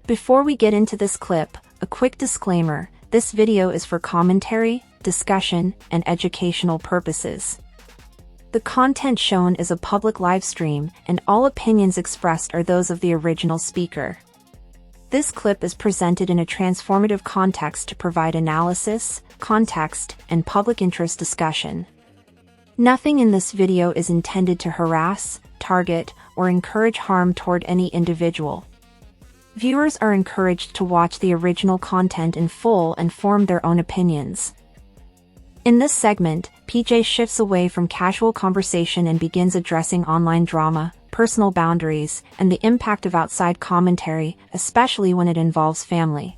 Before we get into this clip, a quick disclaimer: this video is for commentary, discussion, and educational purposes. The content shown is a public live stream, and all opinions expressed are those of the original speaker. This clip is presented in a transformative context to provide analysis, context, and public interest discussion. Nothing in this video is intended to harass, target, or encourage harm toward any individual. Viewers are encouraged to watch the original content in full and form their own opinions. In this segment, PJ shifts away from casual conversation and begins addressing online drama, personal boundaries, and the impact of outside commentary, especially when it involves family.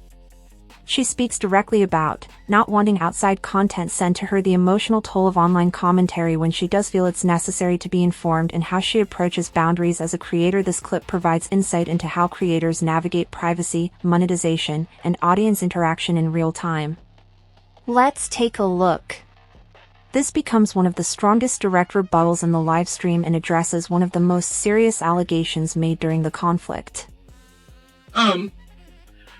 She speaks directly about not wanting outside content sent to her, the emotional toll of online commentary when she does feel it's necessary to be informed, and how she approaches boundaries as a creator. This clip provides insight into how creators navigate privacy, monetization, and audience interaction in real time. Let's take a look. This becomes one of the strongest direct rebuttals in the live stream and addresses one of the most serious allegations made during the conflict.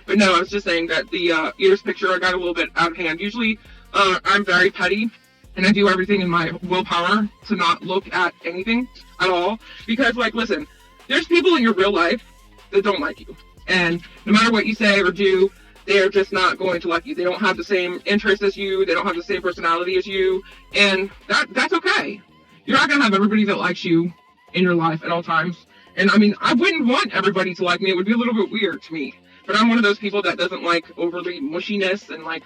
But no, I was just saying that the ears picture got a little bit out of hand. Usually, I'm very petty, and I do everything in my willpower to not look at anything at all. Because, like, listen, there's people in your real life that don't like you. And no matter what you say or do, they're just not going to like you. They don't have the same interests as you. They don't have the same personality as you. And that's okay. You're not going to have everybody that likes you in your life at all times. And, I mean, I wouldn't want everybody to like me. It would be a little bit weird to me. But I'm one of those people that doesn't like overly mushiness and like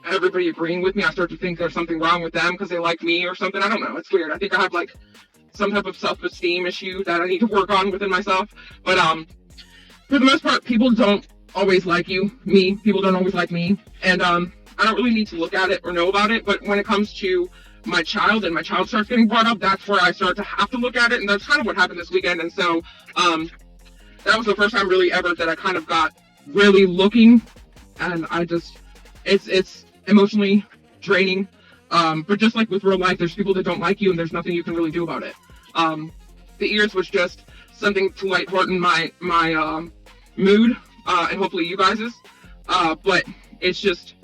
everybody agreeing with me. I start to think there's something wrong with them because they like me or something. I don't know. It's weird. I think I have like some type of self-esteem issue that I need to work on within myself. But for the most part, people don't always like you. People don't always like me. And I don't really need to look at it or know about it. But when it comes to my child and my child starts getting brought up, that's where I start to have to look at it. And that's kind of what happened this weekend. And so that was the first time really ever that I kind of got really looking, and I just, it's emotionally draining. But just like with real life, there's people that don't like you and there's nothing you can really do about it. The ears was just something to lighten my mood, and hopefully you guys's. But it's just,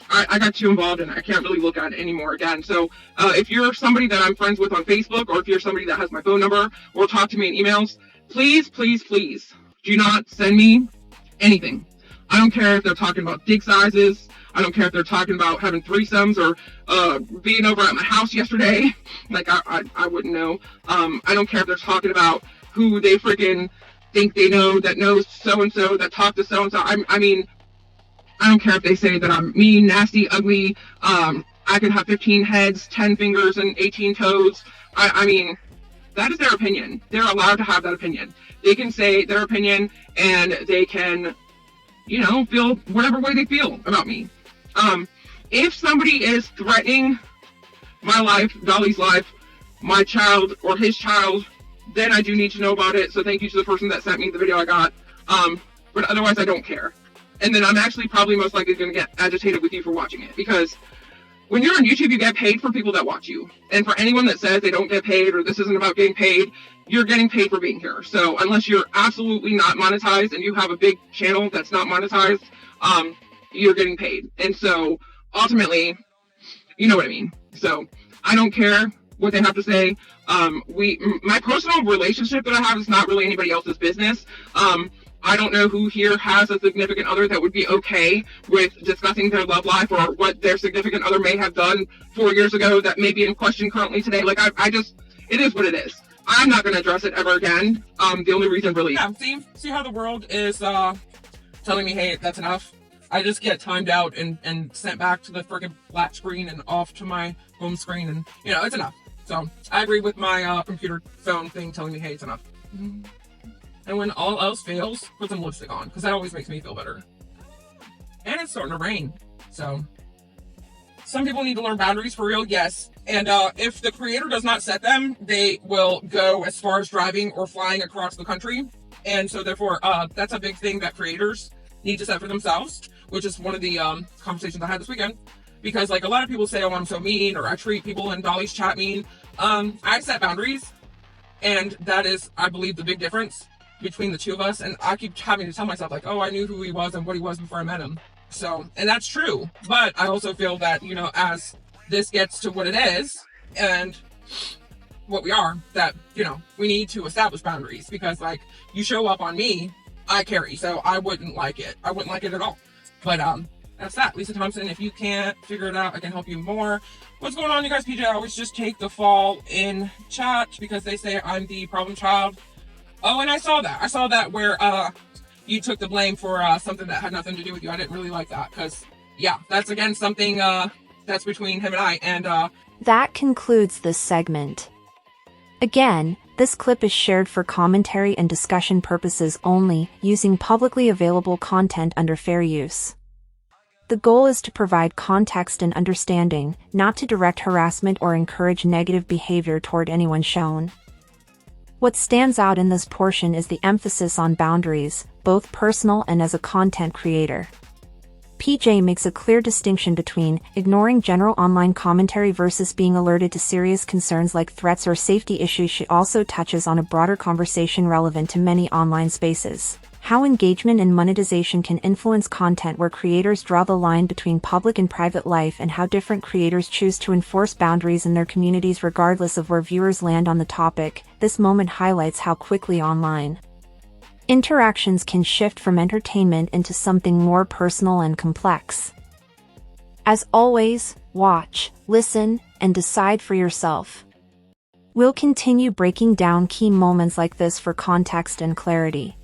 I got too involved and I can't really look at it anymore again. So if you're somebody that I'm friends with on Facebook, or if you're somebody that has my phone number or talk to me in emails, please, please, please do not send me anything. I don't care if they're talking about dick sizes. I don't care if they're talking about having threesomes or being over at my house yesterday. Like, I wouldn't know. I don't care if they're talking about who they freaking think they know that knows so-and-so that talked to so-and-so. I mean, I don't care if they say that I'm mean, nasty, ugly. I could have 15 heads, 10 fingers, and 18 toes. I mean, that is their opinion. They're allowed to have that opinion. They can say their opinion and they can, feel whatever way they feel about me. If somebody is threatening my life, Dolly's life, my child or his child, then I do need to know about it. So thank you to the person that sent me the video I got. But otherwise I don't care. And then I'm actually probably most likely going to get agitated with you for watching it, because when you're on YouTube, you get paid for people that watch you. And for anyone that says they don't get paid or this isn't about getting paid, you're getting paid for being here. So unless you're absolutely not monetized and you have a big channel that's not monetized, you're getting paid. And so ultimately, you know what I mean. So I don't care what they have to say. My personal relationship that I have is not really anybody else's business. I don't know who here has a significant other that would be okay with discussing their love life or what their significant other may have done 4 years ago that may be in question currently today. Like, it is what it is. I'm not going to address it ever again. The only reason really... Yeah, see how the world is telling me, hey, that's enough. I just get timed out and sent back to the freaking flat screen and off to my home screen, and, it's enough. So I agree with my computer phone thing telling me, hey, it's enough. And when all else fails, put some lipstick on, because that always makes me feel better. And it's starting to rain, so some people need to learn boundaries for real, yes. And if the creator does not set them, they will go as far as driving or flying across the country. And so therefore, that's a big thing that creators need to set for themselves, which is one of the conversations I had this weekend. Because like a lot of people say, oh, I'm so mean, or I treat people in Dolly's chat mean. I set boundaries, and that is, I believe, the big difference. between the two of us, and I keep having to tell myself like, oh, I knew who he was and what he was before I met him. So, and that's true, but I also feel that, you know, as this gets to what it is and what we are, that, you know, we need to establish boundaries, because like, you show up on me, I carry, so I wouldn't like it at all. But that's that. Lisa Thompson, if you can't figure it out, I can help you more. What's going on, you guys? PJ always just take the fall in chat because they say I'm the problem child. Oh, and I saw that where you took the blame for something that had nothing to do with you. I didn't really like that, because yeah, that's again something that's between him and I. And that concludes this segment. Again, this clip is shared for commentary and discussion purposes only, using publicly available content under fair use. The goal is to provide context and understanding, not to direct harassment or encourage negative behavior toward anyone shown. What stands out in this portion is the emphasis on boundaries, both personal and as a content creator. PJ makes a clear distinction between ignoring general online commentary versus being alerted to serious concerns like threats or safety issues. She also touches on a broader conversation relevant to many online spaces: how engagement and monetization can influence content, where creators draw the line between public and private life, and how different creators choose to enforce boundaries in their communities regardless of where viewers land on the topic. This moment highlights how quickly online interactions can shift from entertainment into something more personal and complex. As always, watch, listen, and decide for yourself. We'll continue breaking down key moments like this for context and clarity.